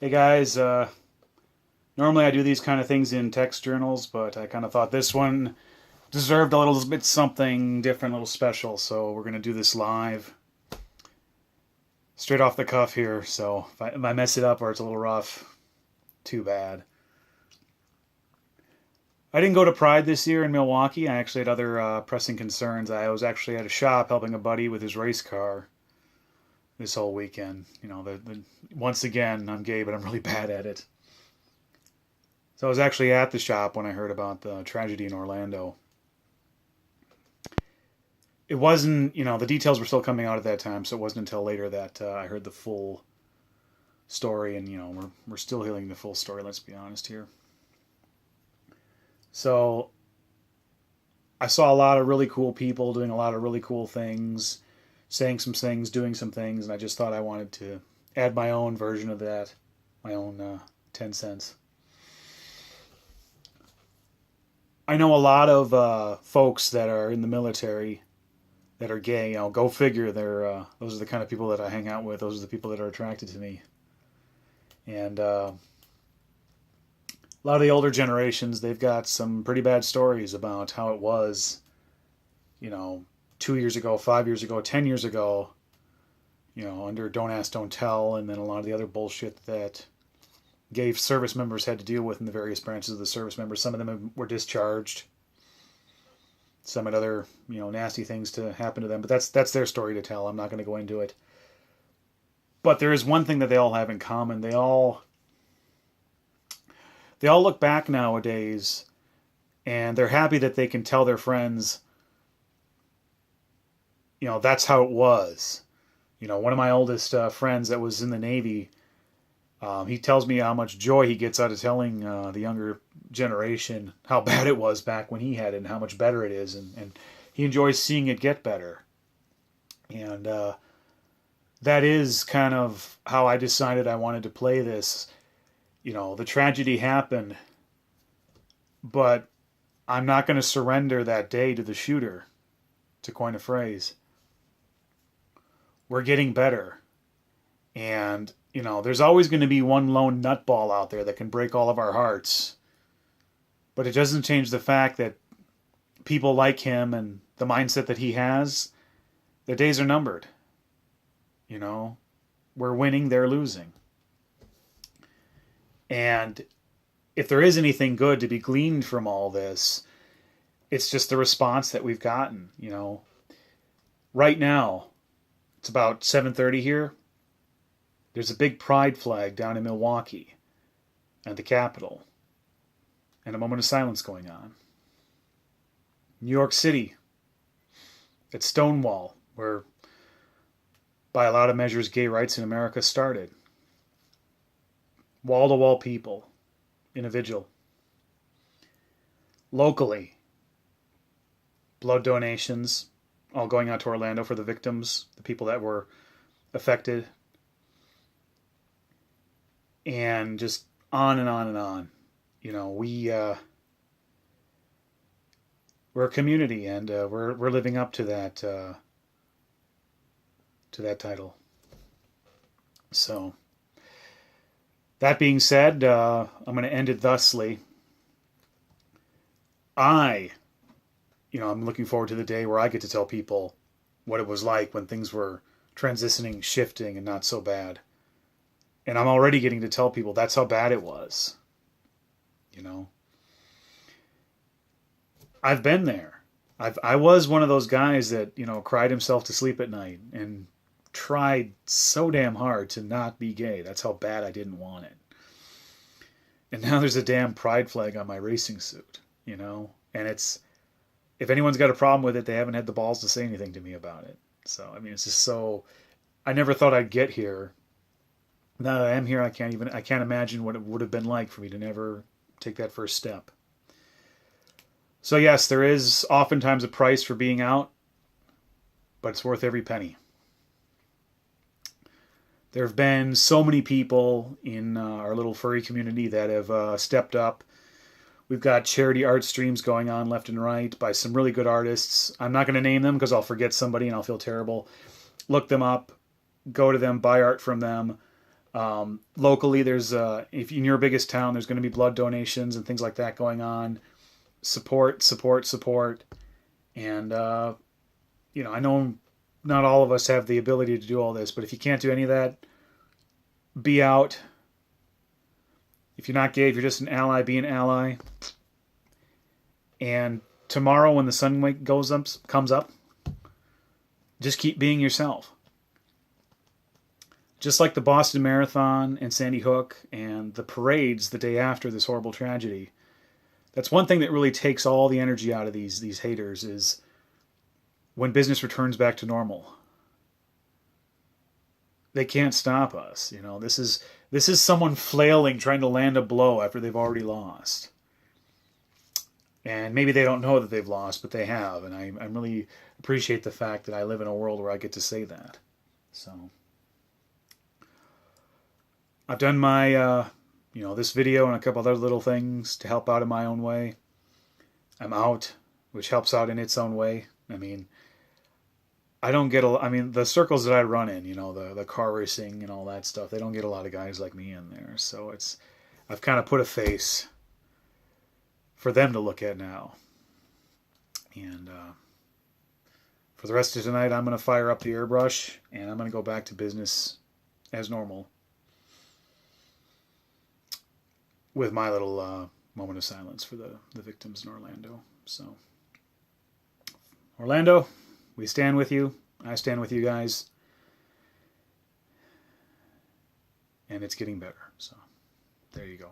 Hey guys, normally I do these kind of things in text journals, but I kind of thought this one deserved a little bit something different, a little special, so we're going to do this live, straight off the cuff here. So if I mess it up or it's a little rough, too bad. I didn't go to Pride this year in Milwaukee. I actually had other pressing concerns. I was actually at a shop helping a buddy with his race car this whole weekend. Once again, I'm gay, but I'm really bad at it. So I was actually at the shop when I heard about the tragedy in Orlando. It wasn't, the details were still coming out at that time, so it wasn't until later that I heard the full story, and we're still hearing the full story. Let's be honest here. So I saw a lot of really cool people doing a lot of really cool things, saying some things, doing some things, and I just thought I wanted to add my own version of that, my own 10 cents. I know a lot of folks that are in the military that are gay. Go figure. Those are the kind of people that I hang out with. Those are the people that are attracted to me. And a lot of the older generations, they've got some pretty bad stories about how it was, 2 years ago, 5 years ago, 10 years ago. Under Don't Ask, Don't Tell, and then a lot of the other bullshit that gay service members had to deal with in the various branches of the service members. Some of them were discharged. Some had other, nasty things to happen to them. But that's their story to tell. I'm not going to go into it. But there is one thing that they all have in common. They all look back nowadays, and they're happy that they can tell their friends, that's how it was. One of my oldest friends that was in the Navy, he tells me how much joy he gets out of telling the younger generation how bad it was back when he had it and how much better it is. And he enjoys seeing it get better. And that is kind of how I decided I wanted to play this. The tragedy happened, but I'm not going to surrender that day to the shooter, to coin a phrase. We're getting better. And there's always going to be one lone nutball out there that can break all of our hearts. But it doesn't change the fact that people like him and the mindset that he has, their days are numbered. We're winning, they're losing. And if there is anything good to be gleaned from all this, it's just the response that we've gotten. Right now, it's about 7:30 here. There's a big pride flag down in Milwaukee at the Capitol, and a moment of silence going on. New York City, at Stonewall, where by a lot of measures gay rights in America started. Wall-to-wall people in a vigil. Locally, blood donations all going out to Orlando for the victims, the people that were affected, and just on and on and on. We're a community, and we're living up to that title. So, that being said, I'm going to end it thusly. I'm looking forward to the day where I get to tell people what it was like when things were transitioning, shifting, and not so bad. And I'm already getting to tell people that's how bad it was. I've been there. I was one of those guys that, cried himself to sleep at night and tried so damn hard to not be gay. That's how bad I didn't want it. And now there's a damn pride flag on my racing suit, and it's, if anyone's got a problem with it, they haven't had the balls to say anything to me about it. So, it's just so, I never thought I'd get here. Now that I am here, I can't imagine what it would have been like for me to never take that first step. So yes, there is oftentimes a price for being out, but it's worth every penny. There have been so many people in our little furry community that have stepped up. We've got charity art streams going on left and right by some really good artists. I'm not going to name them because I'll forget somebody and I'll feel terrible. Look them up, go to them, buy art from them. Locally, there's if in your biggest town, there's going to be blood donations and things like that going on. Support, support, support, and I know not all of us have the ability to do all this, but if you can't do any of that, be out. If you're not gay, if you're just an ally, be an ally. And tomorrow, when the sun comes up, just keep being yourself. Just like the Boston Marathon and Sandy Hook and the parades the day after this horrible tragedy. That's one thing that really takes all the energy out of these haters is when business returns back to normal. They can't stop us. This is someone flailing, trying to land a blow after they've already lost. And maybe they don't know that they've lost, but they have. And I really appreciate the fact that I live in a world where I get to say that. So I've done my, this video and a couple other little things to help out in my own way. I'm out, which helps out in its own way. I mean, I don't get the circles that I run in, the car racing and all that stuff, they don't get a lot of guys like me in there. So I've kind of put a face for them to look at now. And for the rest of tonight, I'm going to fire up the airbrush and I'm going to go back to business as normal with my little moment of silence for the victims in Orlando. So, Orlando, we stand with you. I stand with you guys. And it's getting better. So, there you go.